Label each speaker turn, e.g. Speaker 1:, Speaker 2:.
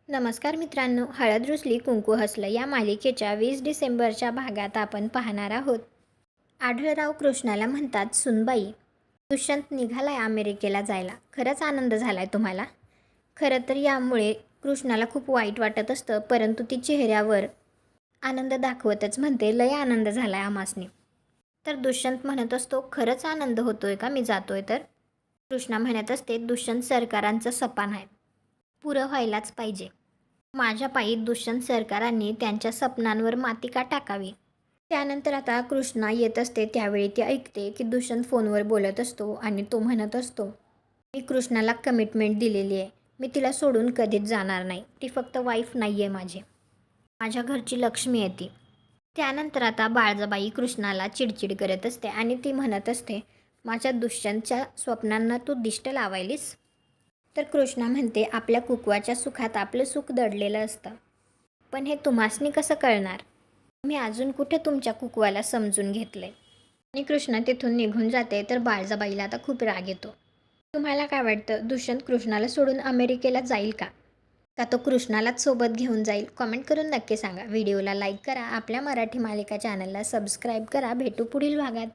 Speaker 1: नमस्कार मित्रांनो, हळद रुसली कुंकू हसलं या मालिकेच्या 20 डिसेंबरच्या भागात आपण पाहणार आहोत. आढळराव कृष्णाला म्हणतात, सुनबाई, दुष्यंत निघालाय अमेरिकेला जायला. खरंच आनंद झालाय तुम्हाला? खरं तर यामुळे कृष्णाला खूप वाईट वाटत असतं, परंतु ती चेहऱ्यावर आनंद दाखवतच म्हणते, लय आनंद झालाय आमासनी. तर दुष्यंत म्हणत असतो, खरंच आनंद होतोय का मी जातोय तर? कृष्णा म्हणत असते, दुष्यंत सरकारांचं सपान आहे, पुरं व्हायलाच पाहिजे. माझ्या पायी दुष्यंत सरकारांनी त्यांच्या स्वप्नांवर माती का टाकावी? त्यानंतर आता कृष्णा येत असते त्यावेळी ती ऐकते की दुष्यंत फोनवर बोलत असतो आणि तो म्हणत असतो, मी कृष्णाला कमिटमेंट दिलेली आहे. मी तिला सोडून कधीच जाणार नाही. ती फक्त वाईफ नाही आहे माझी, माझ्या घरची लक्ष्मी आहे ती. त्यानंतर आता बाळजाबाई कृष्णाला चिडचिड करत असते आणि ती म्हणत असते, माझ्या दुष्यंतच्या स्वप्नांना तू दिष्ट लावायलीस? तर कृष्णा म्हणते, आपल्या कुकवाच्या सुखात आपलं सुख दडलेलं असतं, पण हे तुम्हासनी कसं कळणार? मी अजून कुठे तुमच्या कुकवाला समजून घेतलंय? आणि कृष्णा तिथून निघून जाते. तर बाळजाबाईला आता खूप राग येतो. तुम्हाला काय वाटतं, दुष्यंत कृष्णाला सोडून अमेरिकेला जाईल का? का तो कृष्णालाच सोबत घेऊन जाईल? कॉमेंट करून नक्की सांगा. व्हिडिओला लाईक करा, आपल्या मराठी मालिका चॅनलला सबस्क्राईब करा. भेटू पुढील भागात.